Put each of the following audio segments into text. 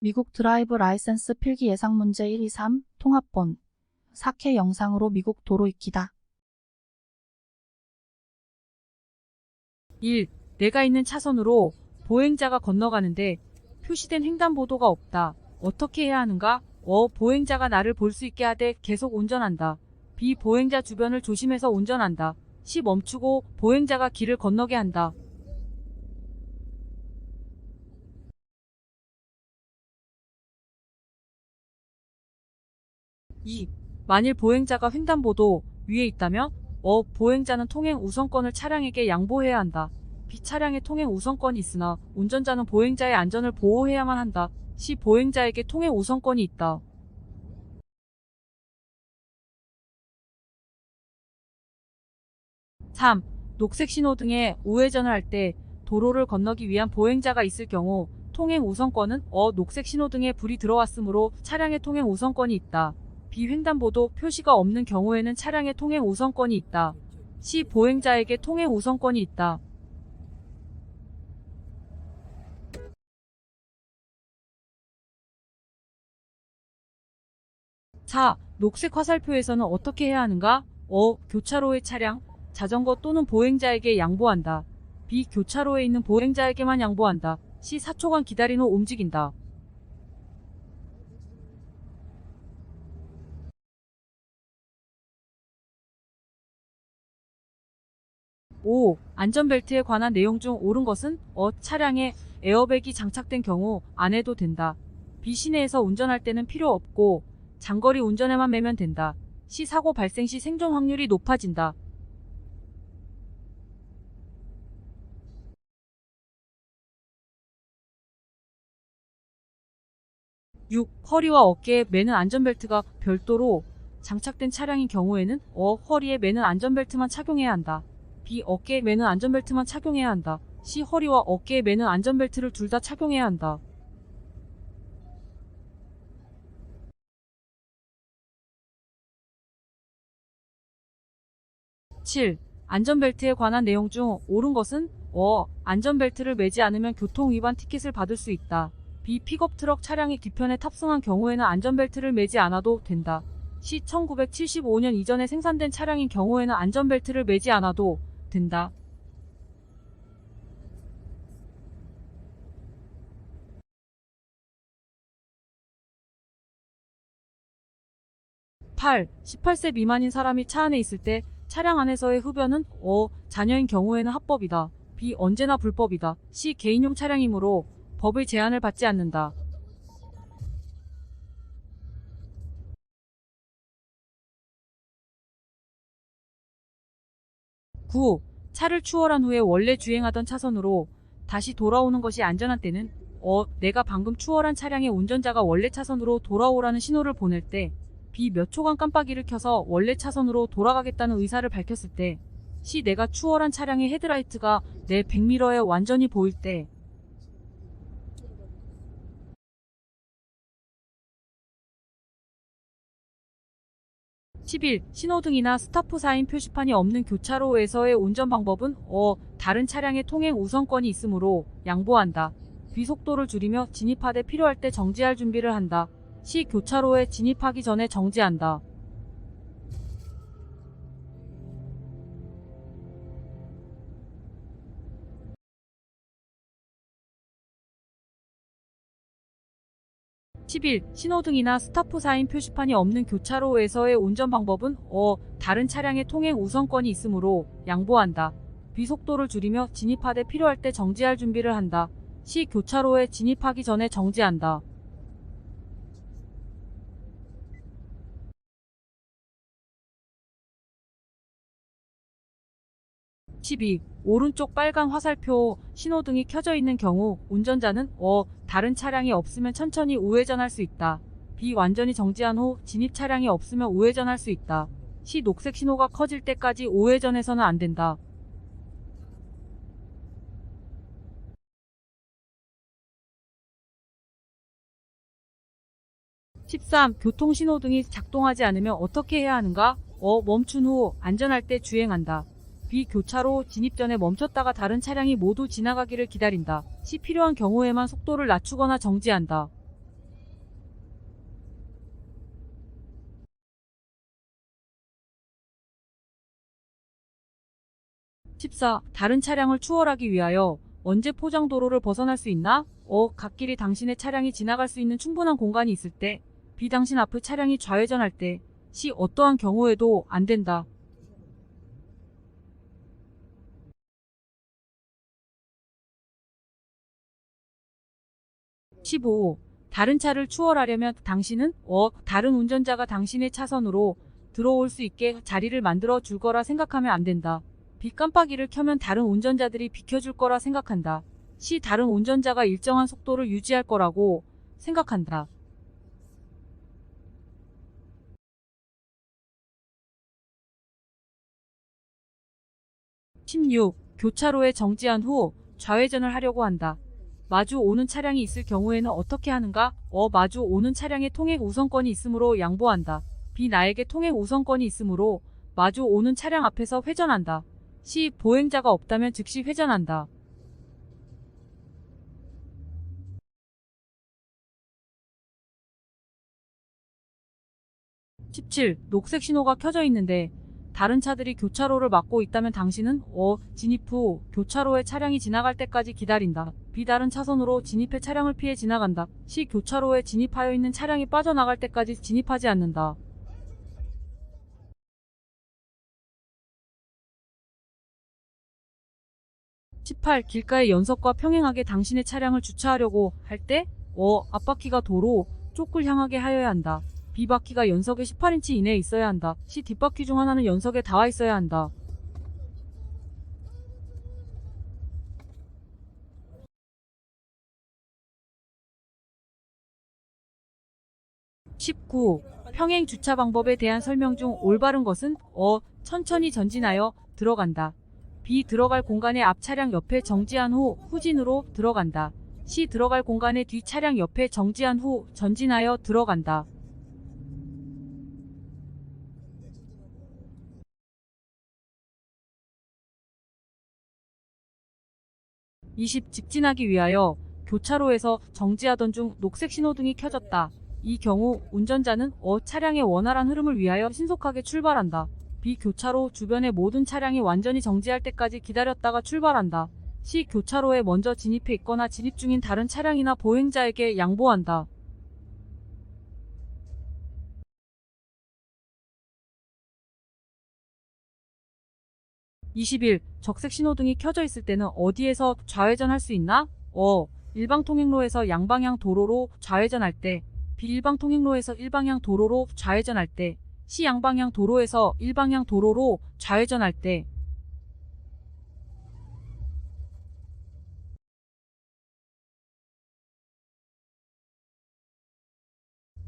미국 드라이브 라이센스 필기 예상 문제 1, 2, 3 통합본 4K 영상으로 미국 도로 익히다. 1. 내가 있는 차선으로 보행자가 건너가는데 표시된 횡단보도가 없다. 어떻게 해야 하는가? 보행자가 나를 볼 수 있게 하되 계속 운전한다. B. 보행자 주변을 조심해서 운전한다. C. 멈추고 보행자가 길을 건너게 한다. 2. 만일 보행자가 횡단보도 위에 있다면 보행자는 통행 우선권을 차량에게 양보해야 한다. B. 차량에 통행 우선권이 있으나 운전자는 보행자의 안전을 보호해야만 한다. C. 보행자에게 통행 우선권이 있다. 3. 녹색 신호등에 우회전을 할 때 도로를 건너기 위한 보행자가 있을 경우 통행 우선권은 녹색 신호등에 불이 들어왔으므로 차량의 통행 우선권이 있다. B. 횡단보도 표시가 없는 경우에는 차량의 통행 우선권이 있다. C. 보행자에게 통행 우선권이 있다. 4. 녹색 화살표에서는 어떻게 해야 하는가? 교차로의 차량, 자전거 또는 보행자에게 양보한다. B. 교차로에 있는 보행자에게만 양보한다. C. 4초간 기다린 후 움직인다. 5. 안전벨트에 관한 내용 중 옳은 것은 차량에 에어백이 장착된 경우 안 해도 된다. B. 시내에서 운전할 때는 필요 없고 장거리 운전에만 매면 된다. C. 사고 발생 시 생존 확률이 높아진다. 6. 허리와 어깨에 매는 안전벨트가 별도로 장착된 차량인 경우에는 허리에 매는 안전벨트만 착용해야 한다. B. 어깨에 매는 안전벨트만 착용해야 한다. C. 허리와 어깨에 매는 안전벨트를 둘 다 착용해야 한다. 7. 안전벨트에 관한 내용 중 옳은 것은 안전벨트를 매지 않으면 교통위반 티켓을 받을 수 있다. B. 픽업 트럭 차량이 뒤편에 탑승한 경우에는 안전벨트를 매지 않아도 된다. C. 1975년 이전에 생산된 차량인 경우에는 안전벨트를 매지 않아도 된다. 8. 18세 미만인 사람이 차 안에 있을 때 차량 안에서의 흡연은 자녀인 경우에는 합법이다. B. 언제나 불법이다. C. 개인용 차량이므로 법의 제한을 받지 않는다. 9. 차를 추월한 후에 원래 주행하던 차선으로 다시 돌아오는 것이 안전한 때는 내가 방금 추월한 차량의 운전자가 원래 차선으로 돌아오라는 신호를 보낼 때 B. 몇 초간 깜빡이를 켜서 원래 차선으로 돌아가겠다는 의사를 밝혔을 때 C. 내가 추월한 차량의 헤드라이트가 내 백미러에 완전히 보일 때 11. 신호등이나 스타프 사인 표시판이 없는 교차로에서의 운전 방법은 다른 차량의 통행 우선권이 있으므로 양보한다. B. 속도를 줄이며 진입하되 필요할 때 정지할 준비를 한다. C. 교차로에 진입하기 전에 정지한다. 11. 신호등이나 스타프 사인 표시판이 없는 교차로에서의 운전 방법은 다른 차량의 통행 우선권이 있으므로 양보한다. B. 속도를 줄이며 진입하되 필요할 때 정지할 준비를 한다. C. 교차로에 진입하기 전에 정지한다. 12. 오른쪽 빨간 화살표 신호등이 켜져 있는 경우 운전자는 다른 차량이 없으면 천천히 우회전할 수 있다. B. 완전히 정지한 후 진입 차량이 없으면 우회전할 수 있다. C. 녹색 신호가 커질 때까지 우회전해서는 안 된다. 13. 교통신호등이 작동하지 않으면 어떻게 해야 하는가? 멈춘 후 안전할 때 주행한다. B. 교차로 진입 전에 멈췄다가 다른 차량이 모두 지나가기를 기다린다. C. 필요한 경우에만 속도를 낮추거나 정지한다. 14. 다른 차량을 추월하기 위하여 언제 포장도로를 벗어날 수 있나? 갓길이 당신의 차량이 지나갈 수 있는 충분한 공간이 있을 때. B. 당신 앞의 차량이 좌회전할 때. C. 어떠한 경우에도 안 된다. 15. 다른 차를 추월하려면 당신은 다른 운전자가 당신의 차선으로 들어올 수 있게 자리를 만들어 줄 거라 생각하면 안 된다. B. 깜빡이를 켜면 다른 운전자들이 비켜줄 거라 생각한다. C. 다른 운전자가 일정한 속도를 유지할 거라고 생각한다. 16. 교차로에 정지한 후 좌회전을 하려고 한다. 마주 오는 차량이 있을 경우에는 어떻게 하는가? 마주 오는 차량에 통행 우선권이 있으므로 양보한다. B. 나에게 통행 우선권이 있으므로 마주 오는 차량 앞에서 회전한다. C. 보행자가 없다면 즉시 회전한다. 17. 녹색 신호가 켜져 있는데 다른 차들이 교차로를 막고 있다면 당신은 진입 후 교차로에 차량이 지나갈 때까지 기다린다. B. 다른 차선으로 진입해 차량을 피해 지나간다. C. 교차로에 진입하여 있는 차량이 빠져나갈 때까지 진입하지 않는다. 18. 길가에 연석과 평행하게 당신의 차량을 주차하려고 할 때 앞바퀴가 도로 쪽을 향하게 하여야 한다. B. 바퀴가 연석의 18인치 이내에 있어야 한다. C. 뒷바퀴 중 하나는 연석에 닿아 있어야 한다. 19. 평행 주차 방법에 대한 설명 중 올바른 것은 천천히 전진하여 들어간다. B. 들어갈 공간의 앞 차량 옆에 정지한 후 후진으로 들어간다. C. 들어갈 공간의 뒤 차량 옆에 정지한 후 전진하여 들어간다. 20. 직진하기 위하여 교차로에서 정지하던 중 녹색 신호등이 켜졌다. 이 경우 운전자는 차량의 원활한 흐름을 위하여 신속하게 출발한다. B. 교차로 주변의 모든 차량이 완전히 정지할 때까지 기다렸다가 출발한다. C. 교차로에 먼저 진입해 있거나 진입 중인 다른 차량이나 보행자에게 양보한다. 21. 적색 신호등이 켜져 있을 때는 어디에서 좌회전할 수 있나? 일방 통행로에서 양방향 도로로 좌회전할 때. B. 일방 통행로에서 일방향 도로로 좌회전할 때. C. 양방향 도로에서 일방향 도로로 좌회전할 때.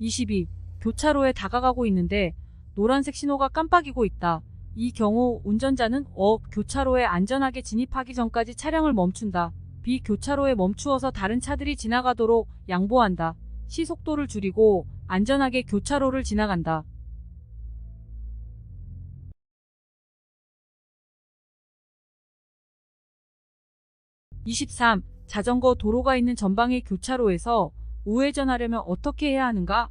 22. 교차로에 다가가고 있는데 노란색 신호가 깜빡이고 있다. 이 경우 운전자는 교차로에 안전하게 진입하기 전까지 차량을 멈춘다. B. 교차로에 멈추어서 다른 차들이 지나가도록 양보한다. C. 속도를 줄이고 안전하게 교차로를 지나간다. 23. 자전거 도로가 있는 전방의 교차로에서 우회전하려면 어떻게 해야 하는가?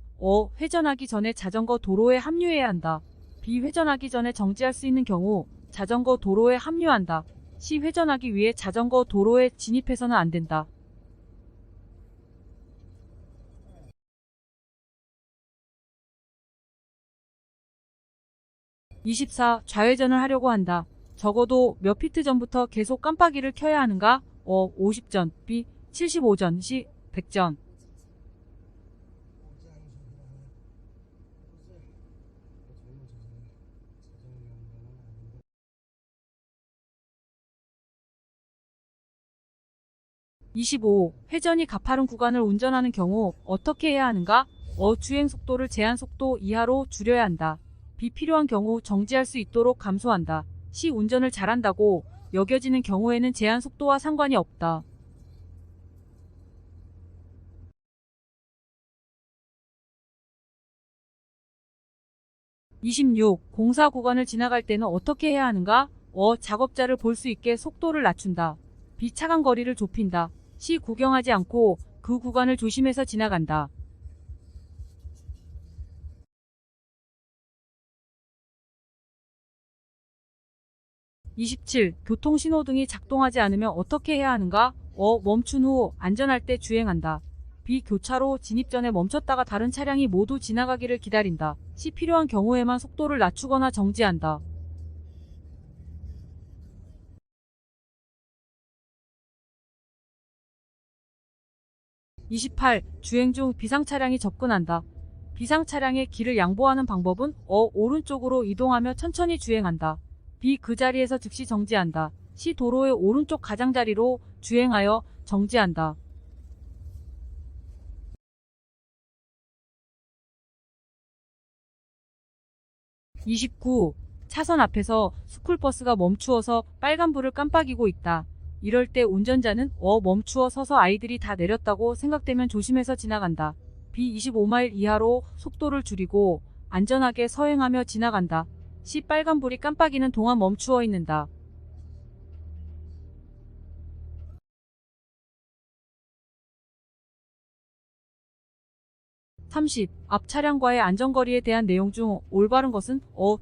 회전하기 전에 자전거 도로에 합류해야 한다. B. 회전하기 전에 정지할 수 있는 경우 자전거 도로에 합류한다. C. 회전하기 위해 자전거 도로에 진입해서는 안 된다. 24. 좌회전을 하려고 한다. 적어도 몇 피트 전부터 계속 깜빡이를 켜야 하는가? 50전, B. 75전, C. 100전. 25. 회전이 가파른 구간을 운전하는 경우 어떻게 해야 하는가? 주행 속도를 제한 속도 이하로 줄여야 한다. B. 필요한 경우 정지할 수 있도록 감소한다. C. 운전을 잘한다고 여겨지는 경우에는 제한 속도와 상관이 없다. 26. 공사 구간을 지나갈 때는 어떻게 해야 하는가? 작업자를 볼 수 있게 속도를 낮춘다. B. 차간 거리를 좁힌다. C. 구경하지 않고 그 구간을 조심해서 지나간다. 27. 교통신호등이 작동하지 않으면 어떻게 해야 하는가? 멈춘 후 안전할 때 주행한다. B. 교차로 진입 전에 멈췄다가 다른 차량이 모두 지나가기를 기다린다. C. 필요한 경우에만 속도를 낮추거나 정지한다. 28. 주행 중 비상 차량이 접근한다. 비상 차량의 길을 양보하는 방법은 오른쪽으로 이동하며 천천히 주행한다. B. 그 자리에서 즉시 정지한다. C. 도로의 오른쪽 가장자리로 주행하여 정지한다. 29. 차선 앞에서 스쿨버스가 멈추어서 빨간불을 깜빡이고 있다. 이럴 때 운전자는 멈추어 서서 아이들이 다 내렸다고 생각되면 조심해서 지나간다. B. 25마일 이하로 속도를 줄이고 안전하게 서행하며 지나간다. C. 빨간불이 깜빡이는 동안 멈추어 있는다. 30. 앞 차량과의 안전거리에 대한 내용 중 올바른 것은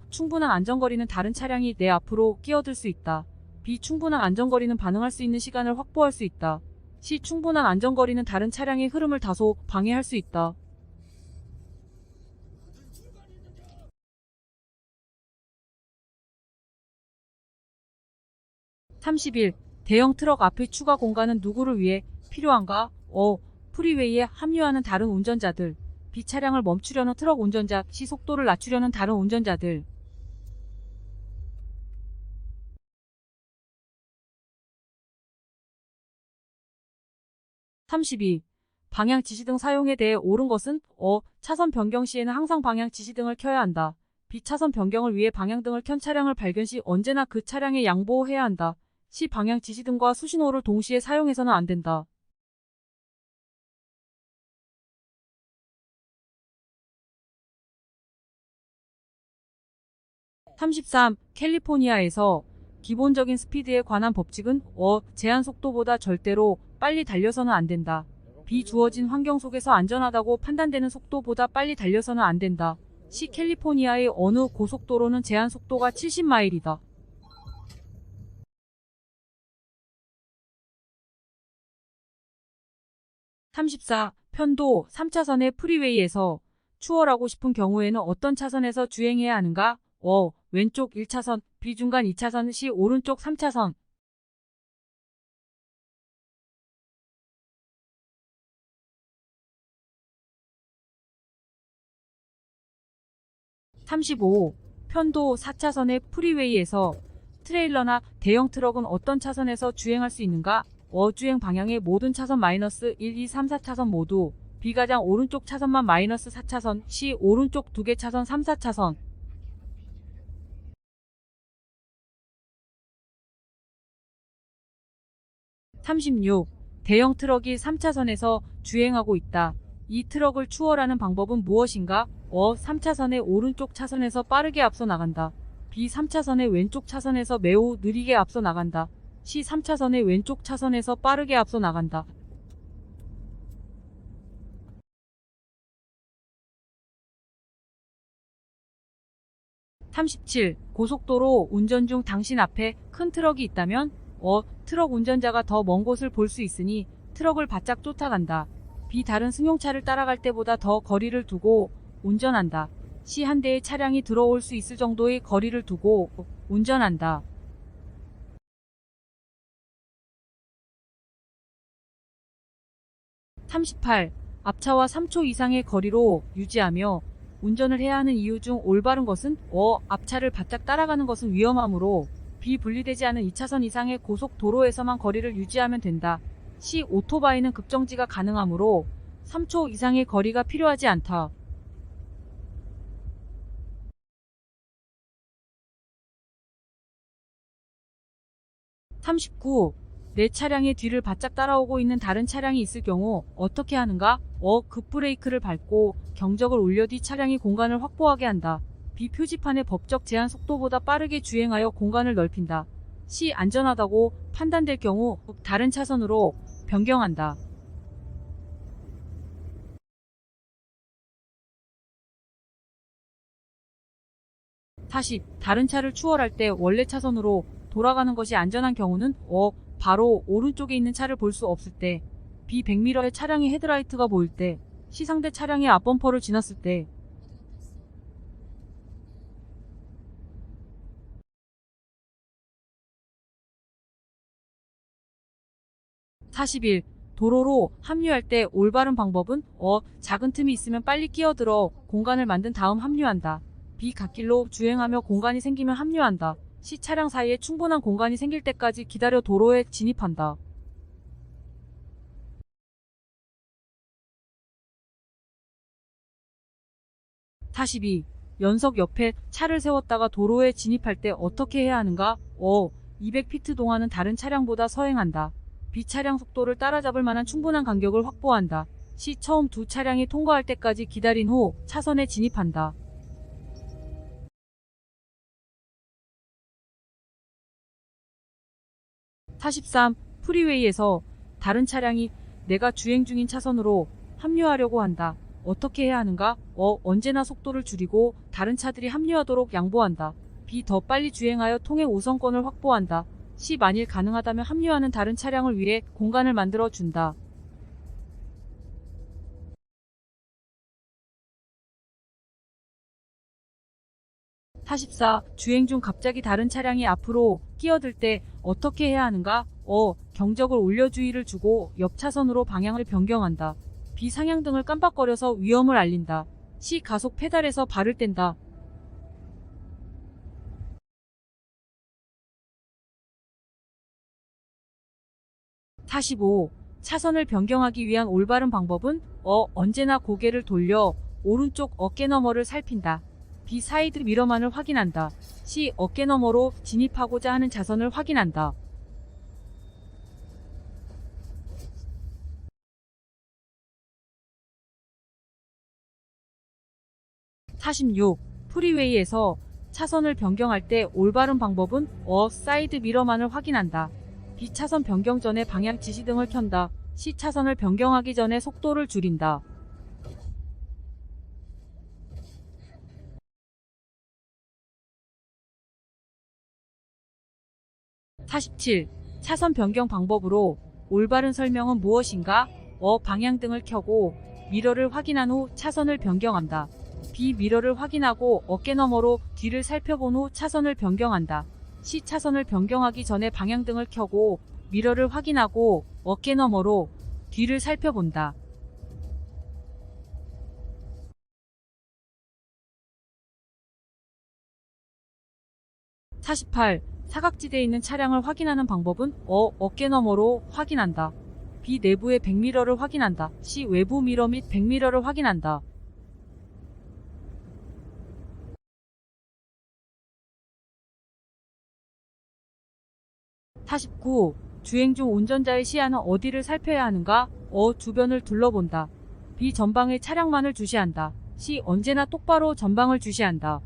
충분한 안전거리는 다른 차량이 내 앞으로 끼어들 수 있다. B. 충분한 안전거리는 반응할 수 있는 시간을 확보할 수 있다. C. 충분한 안전거리는 다른 차량의 흐름을 다소 방해할 수 있다. 31. 대형 트럭 앞의 추가 공간은 누구를 위해 필요한가? 프리웨이에 합류하는 다른 운전자들. B. 차량을 멈추려는 트럭 운전자. C. 속도를 낮추려는 다른 운전자들. 32. 방향 지시등 사용에 대해 옳은 것은 차선 변경 시에는 항상 방향 지시등을 켜야 한다. B. 차선 변경을 위해 방향등을 켠 차량을 발견 시 언제나 그 차량에 양보해야 한다. C. 방향 지시등과 수신호를 동시에 사용해서는 안 된다. 33. 캘리포니아에서 기본적인 스피드에 관한 법칙은 제한 속도보다 절대로 빨리 달려서는 안 된다. B. 주어진 환경 속에서 안전하다고 판단되는 속도보다 빨리 달려서는 안 된다. C. 캘리포니아의 어느 고속도로는 제한 속도가 70마일이다. 34. 편도 3차선의 프리웨이에서 추월하고 싶은 경우에는 어떤 차선에서 주행해야 하는가? 왼쪽 1차선, B. 중간 2차선, C. 오른쪽 3차선. 35. 편도 4차선의 프리웨이에서 트레일러나 대형 트럭은 어떤 차선에서 주행할 수 있는가? 주행 방향의 모든 차선 -1, 2, 3, 4차선 모두. B. 가장 오른쪽 차선만 -4차선. C. 오른쪽 2개 차선 3, 4차선. 36. 대형 트럭이 3차선에서 주행하고 있다. 이 트럭을 추월하는 방법은 무엇인가? 3차선의 오른쪽 차선에서 빠르게 앞서 나간다. B. 3차선의 왼쪽 차선에서 매우 느리게 앞서 나간다. C. 3차선의 왼쪽 차선에서 빠르게 앞서 나간다. 37. 고속도로 운전 중 당신 앞에 큰 트럭이 있다면 트럭 운전자가 더 먼 곳을 볼 수 있으니 트럭을 바짝 쫓아간다. B. 다른 승용차를 따라갈 때보다 더 거리를 두고 운전한다. C. 한 대의 차량이 들어올 수 있을 정도의 거리를 두고 운전한다. 38. 앞차와 3초 이상의 거리로 유지하며 운전을 해야 하는 이유 중 올바른 것은 앞차를 바짝 따라가는 것은 위험하므로 B. 분리되지 않은 2차선 이상의 고속도로에서만 거리를 유지하면 된다. C. 오토바이는 급정지가 가능하므로 3초 이상의 거리가 필요하지 않다. 39. 내 차량의 뒤를 바짝 따라오고 있는 다른 차량이 있을 경우 어떻게 하는가? 급브레이크를 밟고 경적을 울려 뒤 차량이 공간을 확보하게 한다. B. 표지판의 법적 제한 속도보다 빠르게 주행하여 공간을 넓힌다. C. 안전하다고 판단될 경우 다른 차선으로 변경한다. 40. 다른 차를 추월할 때 원래 차선으로 돌아가는 것이 안전한 경우는 바로 오른쪽에 있는 차를 볼 수 없을 때, B. 백미러에 차량의 헤드라이트가 보일 때, C. 상대 차량의 앞범퍼를 지났을 때. 41. 도로로 합류할 때 올바른 방법은 작은 틈이 있으면 빨리 끼어들어 공간을 만든 다음 합류한다. B. 갓길로 주행하며 공간이 생기면 합류한다. C. 차량 사이에 충분한 공간이 생길 때까지 기다려 도로에 진입한다. 42. 연석 옆에 차를 세웠다가 도로에 진입할 때 어떻게 해야 하는가? 200피트 동안은 다른 차량보다 서행한다. B. 차량 속도를 따라잡을 만한 충분한 간격을 확보한다. C. 처음 두 차량이 통과할 때까지 기다린 후 차선에 진입한다. 43. 프리웨이에서 다른 차량이 내가 주행 중인 차선으로 합류하려고 한다. 어떻게 해야 하는가? 언제나 속도를 줄이고 다른 차들이 합류하도록 양보한다. B. 더 빨리 주행하여 통행 우선권을 확보한다. C. 만일 가능하다면 합류하는 다른 차량을 위해 공간을 만들어 준다. 44. 주행 중 갑자기 다른 차량이 앞으로 끼어들 때 어떻게 해야 하는가? 경적을 울려 주의를 주고 옆 차선으로 방향을 변경한다. B. 상향등을 깜빡거려서 위험을 알린다. C. 가속 페달에서 발을 뗀다. 45. 차선을 변경하기 위한 올바른 방법은 언제나 고개를 돌려 오른쪽 어깨너머를 살핀다. B. 사이드 미러만을 확인한다. C. 어깨너머로 진입하고자 하는 차선을 확인한다. 46. 프리웨이에서 차선을 변경할 때 올바른 방법은 사이드 미러만을 확인한다. B. 차선 변경 전에 방향 지시등을 켠다. C. 차선을 변경하기 전에 속도를 줄인다. 47. 차선 변경 방법으로 올바른 설명은 무엇인가? 방향등을 켜고 미러를 확인한 후 차선을 변경한다. B. 미러를 확인하고 어깨너머로 뒤를 살펴본 후 차선을 변경한다. C. 차선을 변경하기 전에 방향등을 켜고 미러를 확인하고 어깨너머로 뒤를 살펴본다. 48. 사각지대에 있는 차량을 확인하는 방법은 어깨너머로 확인한다. B. 내부의 백미러를 확인한다. C. 외부 미러 및 백미러를 확인한다. 49. 주행 중 운전자의 시야는 어디를 살펴야 하는가? 주변을 둘러본다. B. 전방의 차량만을 주시한다. C. 언제나 똑바로 전방을 주시한다.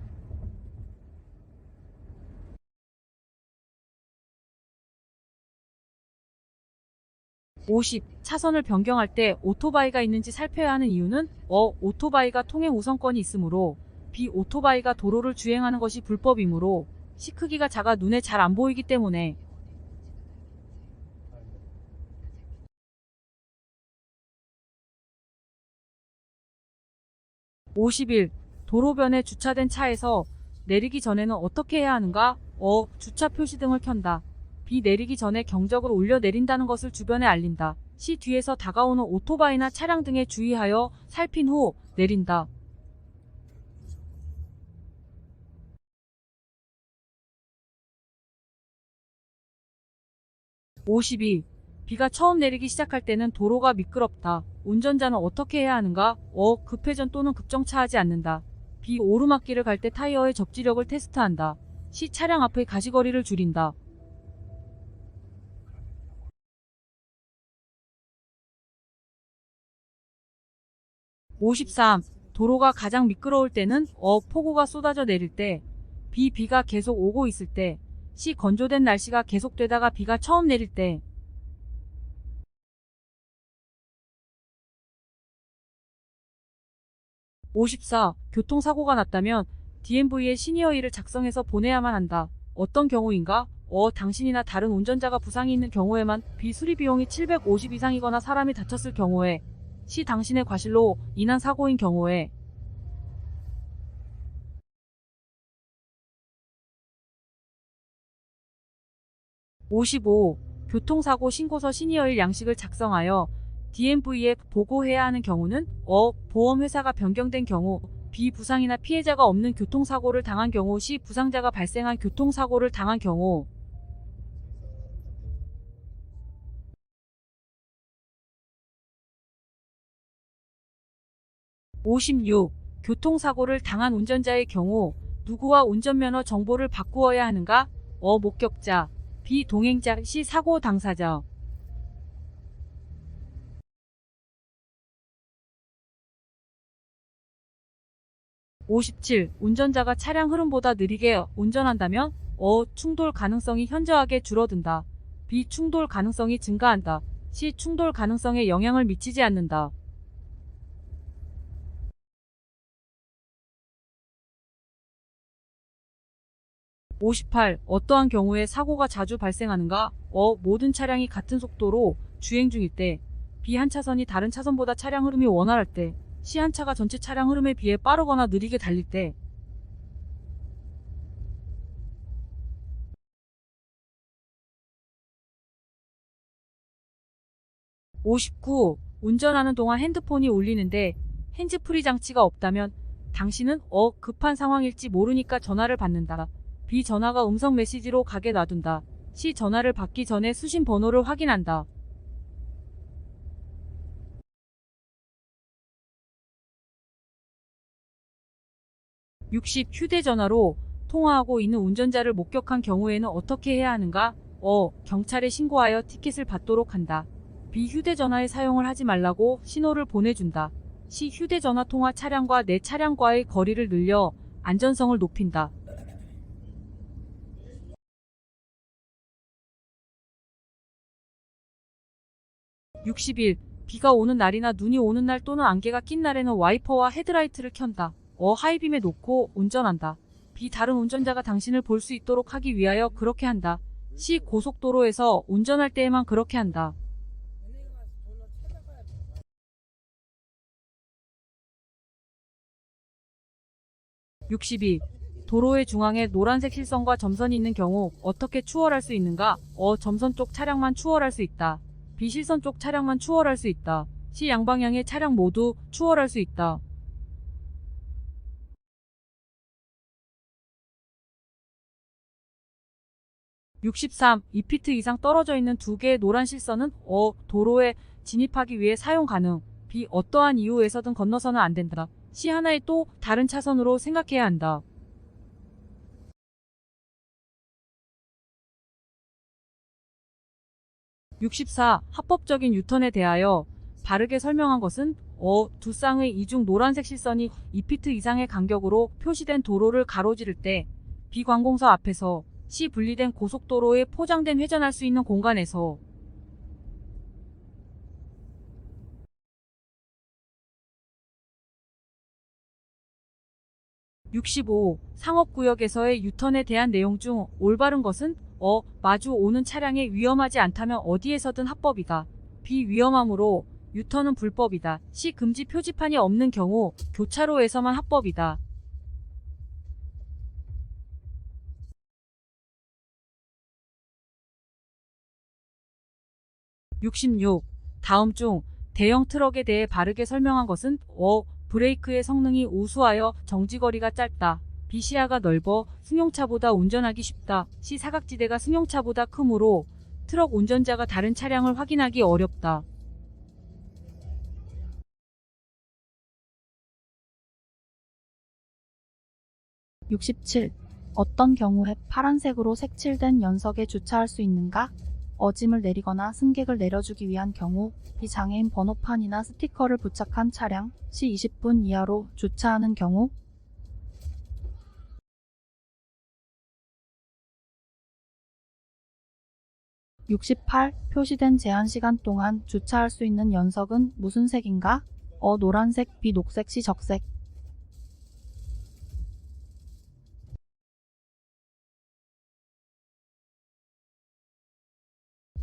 50. 차선을 변경할 때 오토바이가 있는지 살펴야 하는 이유는 오토바이가 통행 우선권이 있으므로, B. 오토바이가 도로를 주행하는 것이 불법이므로, C. 크기가 작아 눈에 잘 안 보이기 때문에. 51. 도로변에 주차된 차에서 내리기 전에는 어떻게 해야 하는가? 주차 표시등을 켠다. B. 내리기 전에 경적을 울려 내린다는 것을 주변에 알린다. C. 뒤에서 다가오는 오토바이나 차량 등에 주의하여 살핀 후 내린다. 52. 비가 처음 내리기 시작할 때는 도로가 미끄럽다. 운전자는 어떻게 해야 하는가? 급회전 또는 급정차하지 않는다. B. 오르막길을 갈 때 타이어의 접지력을 테스트한다. C. 차량 앞의 가시거리를 줄인다. 53. 도로가 가장 미끄러울 때는 폭우가 쏟아져 내릴 때, B. 비가 계속 오고 있을 때, C. 건조된 날씨가 계속되다가 비가 처음 내릴 때. 54. 교통사고가 났다면 DMV에 시니어일을 작성해서 보내야만 한다. 어떤 경우인가? 당신이나 다른 운전자가 부상이 있는 경우에만 B 수리 비용이 750 이상이거나 사람이 다쳤을 경우에 C 당신의 과실로 인한 사고인 경우에 55. 교통사고 신고서 시니어일 양식을 작성하여 DMV에 보고해야 하는 경우는 보험회사가 변경된 경우 B. 부상이나 피해자가 없는 교통사고를 당한 경우 C. 부상자가 발생한 교통사고를 당한 경우 56. 교통사고를 당한 운전자의 경우 누구와 운전면허 정보를 바꾸어야 하는가? 목격자 B. 동행자 C. 사고 당사자 57. 운전자가 차량 흐름보다 느리게 운전한다면 충돌 가능성이 현저하게 줄어든다. B. 충돌 가능성이 증가한다. C. 충돌 가능성에 영향을 미치지 않는다. 58. 어떠한 경우에 사고가 자주 발생하는가? 모든 차량이 같은 속도로 주행 중일 때 B. 한 차선이 다른 차선보다 차량 흐름이 원활할 때 C. 한 차가 전체 차량 흐름에 비해 빠르거나 느리게 달릴 때 59. 운전하는 동안 핸드폰이 울리는데 핸즈프리 장치가 없다면 당신은 급한 상황일지 모르니까 전화를 받는다. B. 전화가 음성 메시지로 가게 놔둔다. C. 전화를 받기 전에 수신 번호를 확인한다. 60. 휴대전화로 통화하고 있는 운전자를 목격한 경우에는 어떻게 해야 하는가? 경찰에 신고하여 티켓을 받도록 한다. B. 휴대전화의 사용을 하지 말라고 신호를 보내준다. C. 휴대전화 통화 차량과 내 차량과의 거리를 늘려 안전성을 높인다. 60일. 비가 오는 날이나 눈이 오는 날 또는 안개가 낀 날에는 와이퍼와 헤드라이트를 켠다. 하이빔에 놓고 운전한다. B. 다른 운전자가 당신을 볼 수 있도록 하기 위하여 그렇게 한다. C. 고속도로에서 운전할 때에만 그렇게 한다. 62. 도로의 중앙에 노란색 실선과 점선이 있는 경우 어떻게 추월할 수 있는가? 점선 쪽 차량만 추월할 수 있다. B. 실선 쪽 차량만 추월할 수 있다. C. 양방향의 차량 모두 추월할 수 있다. 63. 2피트 이상 떨어져 있는 두 개의 노란 실선은 도로에 진입하기 위해 사용 가능. B. 어떠한 이유에서든 건너서는 안 된다. C. 하나의 또 다른 차선으로 생각해야 한다. 64. 합법적인 유턴에 대하여 바르게 설명한 것은 두 쌍의 이중 노란색 실선이 2피트 이상의 간격으로 표시된 도로를 가로지를 때 B. 관공서 앞에서 C. 분리된 고속도로에 포장된 회전할 수 있는 공간에서 65. 상업구역에서의 유턴에 대한 내용 중 올바른 것은 마주 오는 차량에 위험하지 않다면 어디에서든 합법이다. B. 위험하므로 유턴은 불법이다. C. 금지 표지판이 없는 경우 교차로에서만 합법이다. 66. 다음 중 대형 트럭에 대해 바르게 설명한 것은 브레이크의 성능이 우수하여 정지거리가 짧다. B. 시야가 넓어 승용차보다 운전하기 쉽다. C. 사각지대가 승용차보다 크므로 트럭 운전자가 다른 차량을 확인하기 어렵다. 67. 어떤 경우에 파란색으로 색칠된 연석에 주차할 수 있는가? 짐을 내리거나 승객을 내려주기 위한 경우 B. 장애인 번호판이나 스티커를 부착한 차량 C. 20분 이하로 주차하는 경우 68. 표시된 제한시간 동안 주차할 수 있는 연석은 무슨 색인가? 노란색, B. 녹색, C. 적색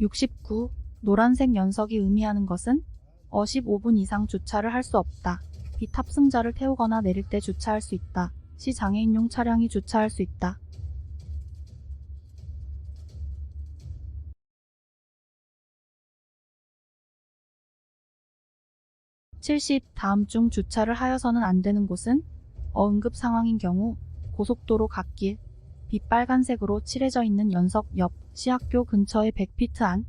69. 노란색 연석이 의미하는 것은 15분 이상 주차를 할 수 없다. B. 탑승자를 태우거나 내릴 때 주차할 수 있다. C. 장애인용 차량이 주차할 수 있다. 70. 다음 중 주차를 하여서는 안 되는 곳은 응급 상황인 경우 고속도로 갓길, B. 빨간색으로 칠해져 있는 연석 옆, C. 학교 근처의 100피트 안.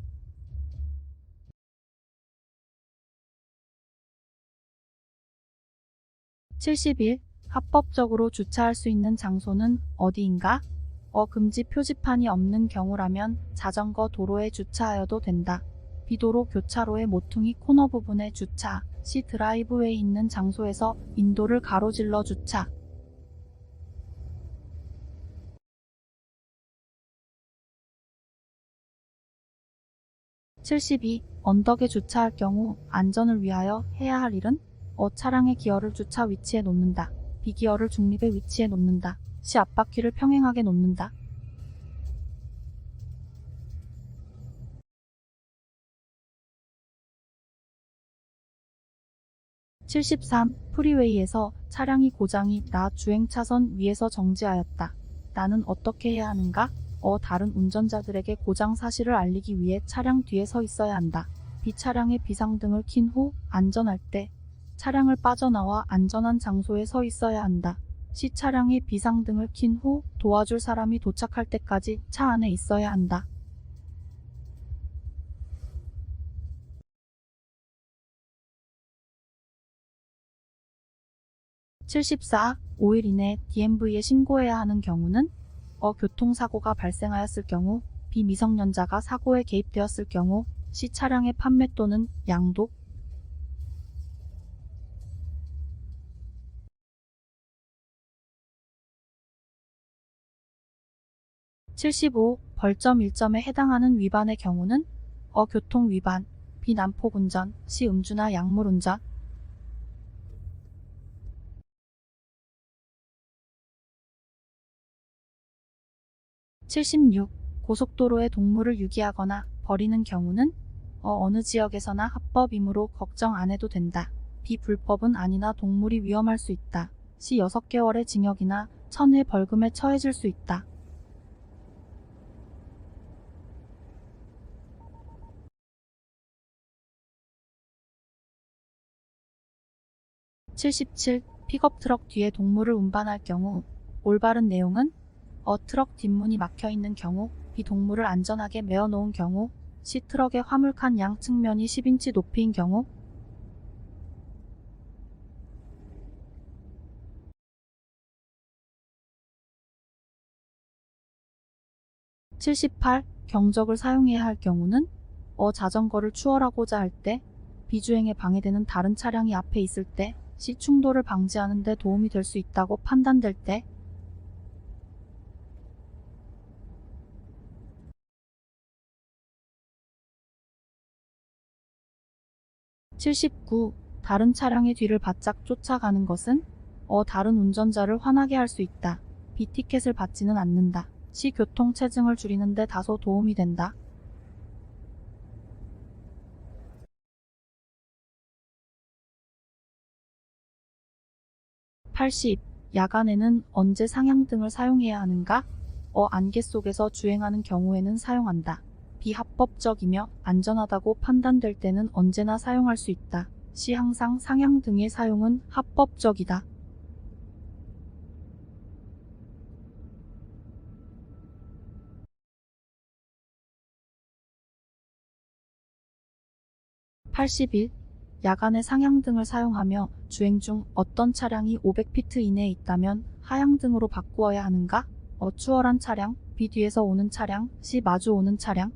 71. 합법적으로 주차할 수 있는 장소는 어디인가? 금지 표지판이 없는 경우라면 자전거 도로에 주차하여도 된다. B. 도로 교차로의 모퉁이 코너 부분에 주차. C. 드라이브웨이 있는 장소에서 인도를 가로질러 주차. 72. 언덕에 주차할 경우 안전을 위하여 해야 할 일은 차량의 기어를 주차 위치에 놓는다. B. 기어를 중립의 위치에 놓는다. C. 앞바퀴를 평행하게 놓는다. 73. 프리웨이에서 차량이 고장이 나 주행차선 위에서 정지하였다. 나는 어떻게 해야 하는가? 다른 운전자들에게 고장 사실을 알리기 위해 차량 뒤에 서 있어야 한다. B. 차량의 비상등을 킨 후 안전할 때 차량을 빠져나와 안전한 장소에 서 있어야 한다. C. 차량의 비상등을 킨 후 도와줄 사람이 도착할 때까지 차 안에 있어야 한다. 74. 5일 이내 DMV에 신고해야 하는 경우는 교통사고가 발생하였을 경우, B. 미성년자가 사고에 개입되었을 경우, C. 차량의 판매 또는 양도. 75. 벌점 1점에 해당하는 위반의 경우는 교통위반, B. 난폭운전, C. 음주나 약물운전. 76. 고속도로에 동물을 유기하거나 버리는 경우는 어느 지역에서나 합법이므로 걱정 안 해도 된다. B. 불법은 아니나 동물이 위험할 수 있다. C. 6개월의 징역이나 1000회 벌금에 처해질 수 있다. 77. 픽업트럭 뒤에 동물을 운반할 경우 올바른 내용은 트럭 뒷문이 막혀있는 경우, B. 동물을 안전하게 메어놓은 경우, C. 트럭의 화물칸 양 측면이 10인치 높이인 경우. 78. 경적을 사용해야 할 경우는 자전거를 추월하고자 할 때, 비주행에 방해되는 다른 차량이 앞에 있을 때, C. 충돌을 방지하는 데 도움이 될 수 있다고 판단될 때. 79. 다른 차량의 뒤를 바짝 쫓아가는 것은 다른 운전자를 화나게 할 수 있다. B. 티켓을 받지는 않는다. C. 교통체증을 줄이는 데 다소 도움이 된다. 80. 야간에는 언제 상향등을 사용해야 하는가? 안개 속에서 주행하는 경우에는 사용한다. B. 합법적이며 안전하다고 판단될 때는 언제나 사용할 수 있다. C. 항상 상향등의 사용은 합법적이다. 81. 야간에 상향등을 사용하며 주행 중 어떤 차량이 500피트 이내에 있다면 하향등으로 바꾸어야 하는가? 추월한 차량, B. 뒤에서 오는 차량, C. 마주 오는 차량.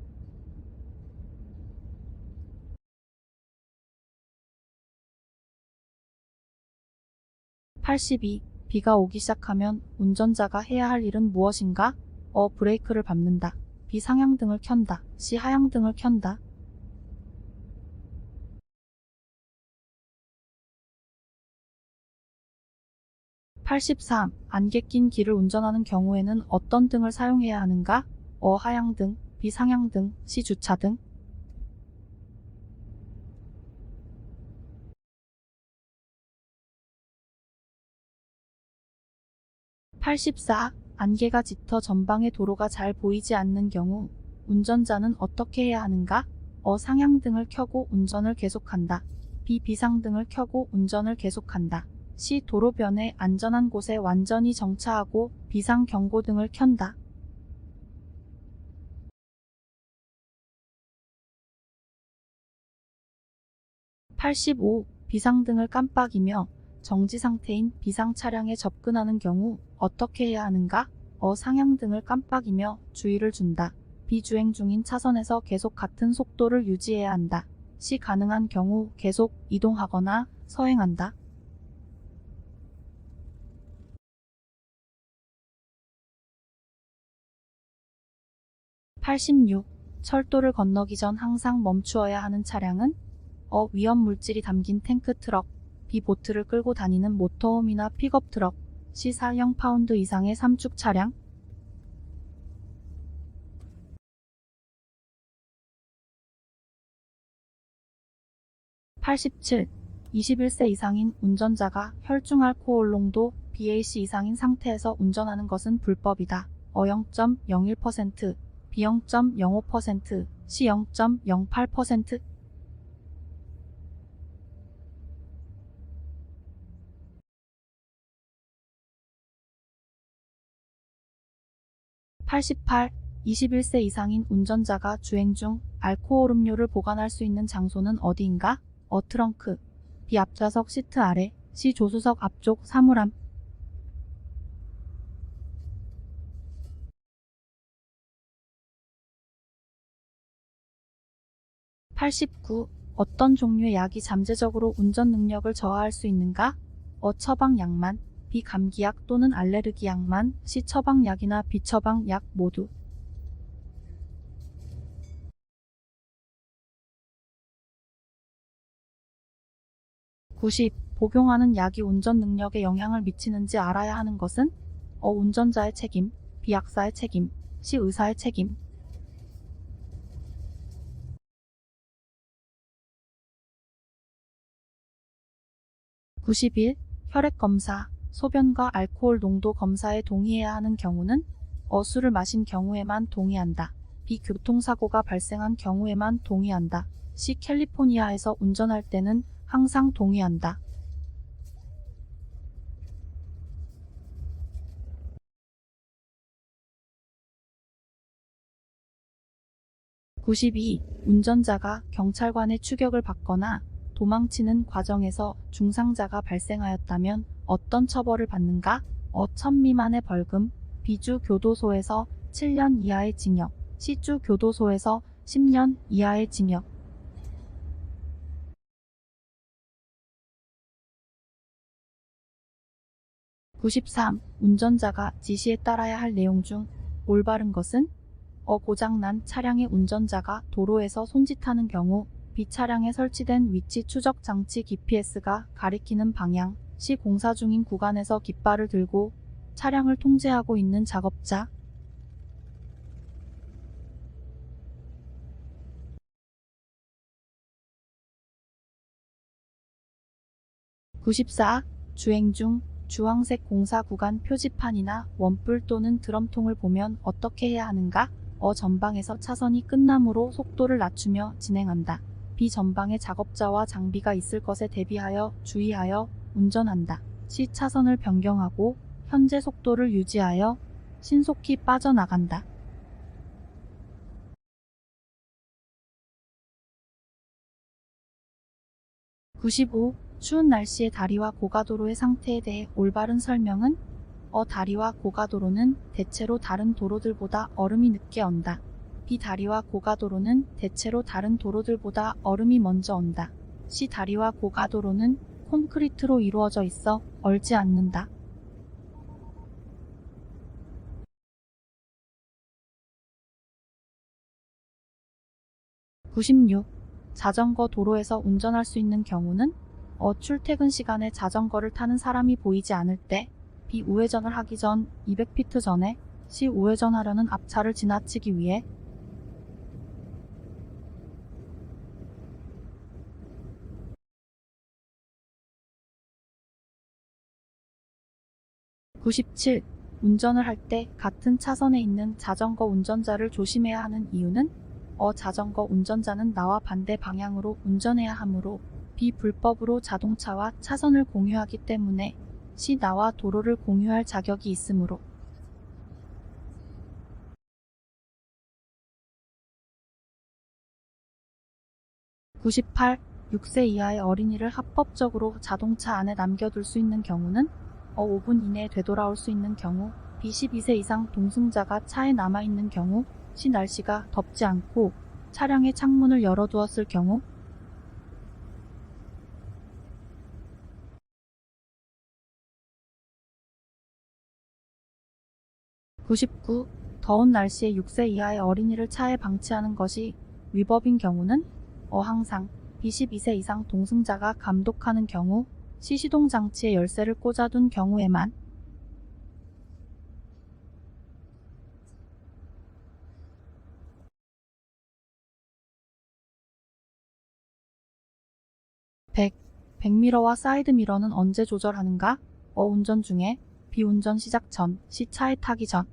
82. 비가 오기 시작하면 운전자가 해야 할 일은 무엇인가? 브레이크를 밟는다. B. 상향등을 켠다. C. 하향등을 켠다. 83. 안개 낀 길을 운전하는 경우에는 어떤 등을 사용해야 하는가? 하향등, B. 상향등, C. 주차등. 84. 안개가 짙어 전방의 도로가 잘 보이지 않는 경우 운전자는 어떻게 해야 하는가? 상향등을 켜고 운전을 계속한다. B. 비상등을 켜고 운전을 계속한다. C. 도로변의 안전한 곳에 완전히 정차하고 비상 경고등을 켠다. 85. 비상등을 깜빡이며 정지 상태인 비상 차량에 접근하는 경우 어떻게 해야 하는가? 상향등을 깜빡이며 주의를 준다. B. 주행 중인 차선에서 계속 같은 속도를 유지해야 한다. C. 가능한 경우 계속 이동하거나 서행한다. 86. 철도를 건너기 전 항상 멈추어야 하는 차량은? 위험 물질이 담긴 탱크 트럭. B. 보트를 끌고 다니는 모터홈이나 픽업 트럭. C. 4,000파운드 이상의 삼축 차량. 87. 21세 이상인 운전자가 혈중 알코올 농도 BAC 이상인 상태에서 운전하는 것은 불법이다. 0.01%, B. 0.05%, C. 0.08%. 88. 21세 이상인 운전자가 주행 중 알코올 음료를 보관할 수 있는 장소는 어디인가? 트렁크. B. 앞좌석 시트 아래. C. 조수석 앞쪽 사물함. 89. 어떤 종류의 약이 잠재적으로 운전 능력을 저하할 수 있는가? 처방약만. B. 감기약 또는 알레르기 약만. C. 처방약이나 비처방약 모두. 90. 복용하는 약이 운전 능력에 영향을 미치는지 알아야 하는 것은? 운전자의 책임. B. 약사의 책임. C. 의사의 책임. 91. 혈액검사, 소변과 알코올 농도 검사에 동의해야 하는 경우는? 술을 마신 경우에만 동의한다. B. 교통사고가 발생한 경우에만 동의한다. C. 캘리포니아에서 운전할 때는 항상 동의한다. 92. 운전자가 경찰관의 추격을 받거나 도망치는 과정에서 중상자가 발생하였다면 어떤 처벌을 받는가? 1,000 미만의 벌금, B. 주 교도소에서 7년 이하의 징역, C. 주 교도소에서 10년 이하의 징역. 93. 운전자가 지시에 따라야 할 내용 중 올바른 것은? 고장난 차량의 운전자가 도로에서 손짓하는 경우 B. 차량에 설치된 위치 추적 장치 GPS가 가리키는 방향. C. 공사 중인 구간에서 깃발을 들고 차량을 통제하고 있는 작업자. 94. 주행 중 주황색 공사 구간 표지판이나 원뿔 또는 드럼통을 보면 어떻게 해야 하는가? 전방에서 차선이 끝나므로 속도를 낮추며 진행한다. B. 전방에 작업자와 장비가 있을 것에 대비하여 주의하여 운전한다. C. 차선을 변경하고 현재 속도를 유지하여 신속히 빠져나간다. 95. 추운 날씨의 다리와 고가도로의 상태에 대해 올바른 설명은? 다리와 고가도로는 대체로 다른 도로들보다 얼음이 늦게 온다. B. 다리와 고가도로는 대체로 다른 도로들보다 얼음이 먼저 온다. C. 다리와 고가도로는 콘크리트로 이루어져 있어 얼지 않는다. 96. 자전거 도로에서 운전할 수 있는 경우는? 출퇴근 시간에 자전거를 타는 사람이 보이지 않을 때. B. 우회전을 하기 전 200피트 전에. C. 우회전하려는 앞차를 지나치기 위해. 97. 운전을 할 때 같은 차선에 있는 자전거 운전자를 조심해야 하는 이유는 자전거 운전자는 나와 반대 방향으로 운전해야 하므로 비불법으로 자동차와 차선을 공유하기 때문에 나와 도로를 공유할 자격이 있으므로 98. 6세 이하의 어린이를 합법적으로 자동차 안에 남겨둘 수 있는 경우는 5분 이내에 되돌아올 수 있는 경우, B 12세 이상 동승자가 차에 남아있는 경우, C 날씨가 덥지 않고 차량의 창문을 열어두었을 경우. 99. 더운 날씨에 6세 이하의 어린이를 차에 방치하는 것이 위법인 경우는 항상 B 12세 이상 동승자가 감독하는 경우, C 시동장치에 열쇠를 꽂아둔 경우에만. 100. 백미러와 사이드미러는 언제 조절하는가? 운전 중에, B 운전 시작 전, C 차에 타기 전.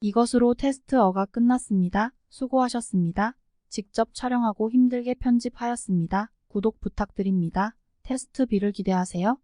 이것으로 테스트어가 끝났습니다. 수고하셨습니다. 직접 촬영하고 힘들게 편집하였습니다. 구독 부탁드립니다. 테스트 B를 기대하세요.